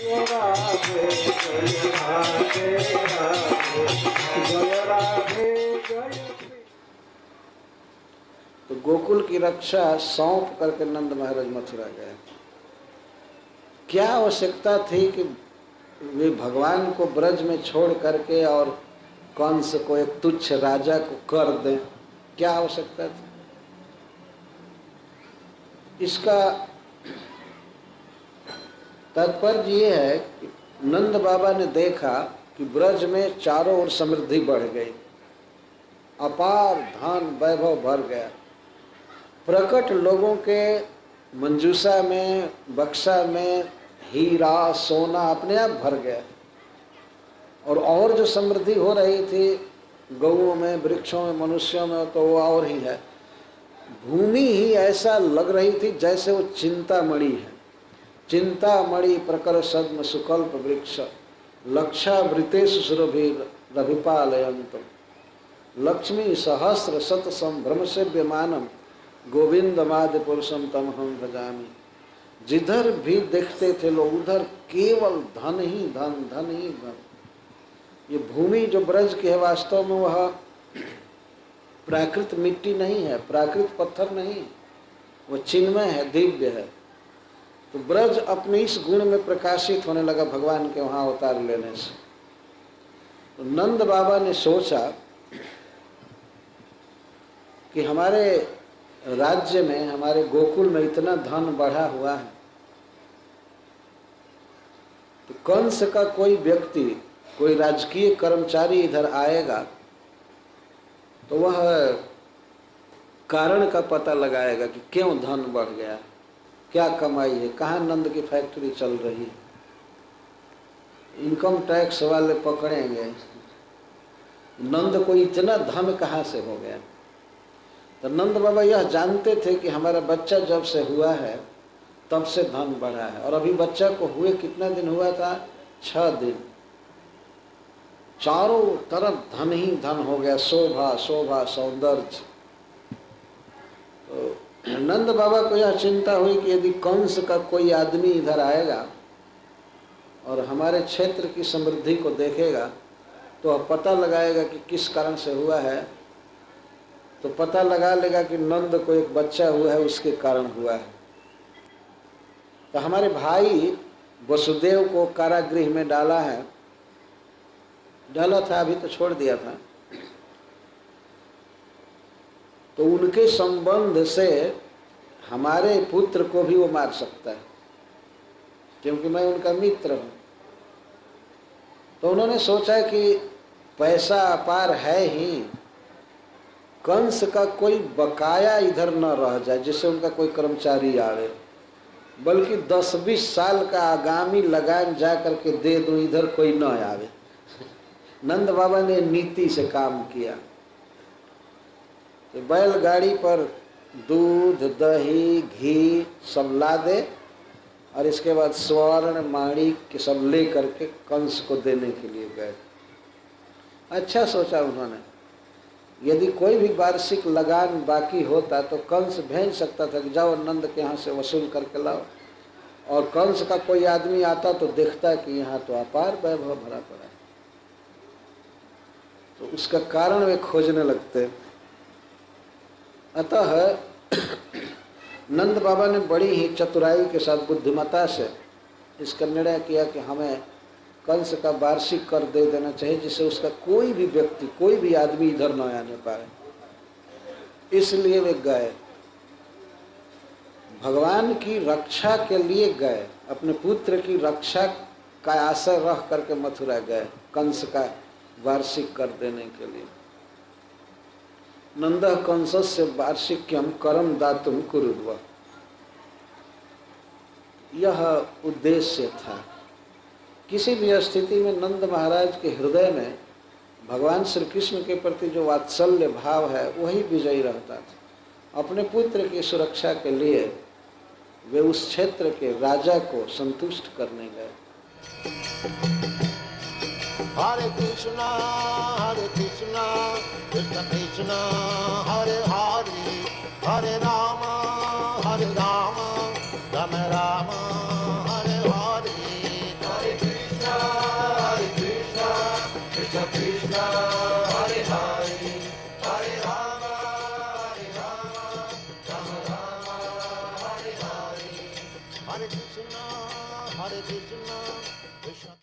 राधे जय राधे राधे जय राधे जय। तो गोकुल की रक्षा सौंप करके नंद महाराज मथुरा गए। क्या आवश्यकता थी कि वे भगवान को ब्रज में छोड़ करके और कंस को, एक तुच्छ राजा को कर दें? क्या आवश्यकता थी? इसका तात्पर्य ये है कि नंद बाबा ने देखा कि ब्रज में चारों ओर समृद्धि बढ़ गई, अपार धन वैभव भर गया। प्रकट लोगों के मंजूषा में, बक्सा में हीरा सोना अपने आप भर गया। और जो समृद्धि हो रही थी गौओं में, वृक्षों में, मनुष्यों में, तो वो और ही है। भूमि ही ऐसा लग रही थी जैसे वो चिंतामणि है। चिंतामणि प्रकर सद्म सुकल्प वृक्ष लक्षावृतेषु सुरभिपालयन्तम् लक्ष्मी सहस्र शत संभ्रम सेव्यमानम गोविंदमादि पुरुषम तमहं भजामि। जिधर भी देखते थे लोग उधर केवल धन ही धन, धन ही धन। ये भूमि जो ब्रज की है वास्तव में वह प्राकृत मिट्टी नहीं है, प्राकृत पत्थर नहीं, वो चिन्मय है, दिव्य है। तो ब्रज अपने इस गुण में प्रकाशित होने लगा भगवान के वहाँ अवतार लेने से। तो नंद बाबा ने सोचा कि हमारे राज्य में, हमारे गोकुल में इतना धन बढ़ा हुआ है, तो कंस का कोई व्यक्ति, कोई राजकीय कर्मचारी इधर आएगा तो वह कारण का पता लगाएगा कि क्यों धन बढ़ गया, क्या कमाई है, कहाँ नंद की फैक्ट्री चल रही है। इनकम टैक्स वाले पकड़ेंगे नंद को इतना धन कहाँ से हो गया। तो नंद बाबा यह जानते थे कि हमारा बच्चा जब से हुआ है तब से धन बढ़ा है। और अभी बच्चा को हुए कितना दिन हुआ था? 6 दिन। चारों तरफ धन ही धन हो गया, शोभा शोभा सौंदर्य। तो नंद बाबा को यह चिंता हुई कि यदि कंस का कोई आदमी इधर आएगा और हमारे क्षेत्र की समृद्धि को देखेगा तो वह पता लगाएगा कि किस कारण से हुआ है। तो पता लगा लेगा कि नंद को एक बच्चा हुआ है, उसके कारण हुआ है। तो हमारे भाई वसुदेव को कारागृह में डाला है, डाला था, अभी तो छोड़ दिया था। तो उनके संबंध से हमारे पुत्र को भी वो मार सकता है, क्योंकि मैं उनका मित्र हूं। तो उन्होंने सोचा कि पैसा अपार है ही, कंस का कोई बकाया इधर न रह जाए जिससे उनका कोई कर्मचारी आवे, बल्कि 10-20 साल का आगामी लगान जा करके दे दूं, इधर कोई न आवे। नंद बाबा ने नीति से काम किया। तो बैलगाड़ी पर दूध, दही, घी सब ला दे और इसके बाद स्वर्ण माणिक सब ले करके कंस को देने के लिए गए। अच्छा सोचा उन्होंने। यदि कोई भी वार्षिक लगान बाकी होता तो कंस भेज सकता था कि जाओ नंद के यहाँ से वसूल करके लाओ। और कंस का कोई आदमी आता तो देखता कि यहाँ तो अपार वैभव भरा पड़ा है, तो उसका कारण वे खोजने लगते। अतः नंद बाबा ने बड़ी ही चतुराई के साथ, बुद्धिमता से इसका निर्णय किया कि हमें कंस का वार्षिक कर दे देना चाहिए, जिससे उसका कोई भी व्यक्ति, कोई भी आदमी इधर न आने पाए। इसलिए वे गए, भगवान की रक्षा के लिए गए, अपने पुत्र की रक्षा का आशय रख करके मथुरा गए कंस का वार्षिक कर देने के लिए। नंदः कंसस्य वार्षिक्यम करम दातुम कुरुद्व, यह उद्देश्य था। किसी भी स्थिति में नंद महाराज के हृदय में भगवान श्री कृष्ण के प्रति जो वात्सल्य भाव है वही विजयी रहता था। अपने पुत्र की सुरक्षा के लिए वे उस क्षेत्र के राजा को संतुष्ट करने गए। हरे कृष्णा कृष्ण कृष्ण हरे हरे, हरे Ram Ram Ram Hare Hare. Krishna Krishna, Hare Hare, Hare Rama, Rama Rama, Hare Hare, Hare Krishna, Krishna.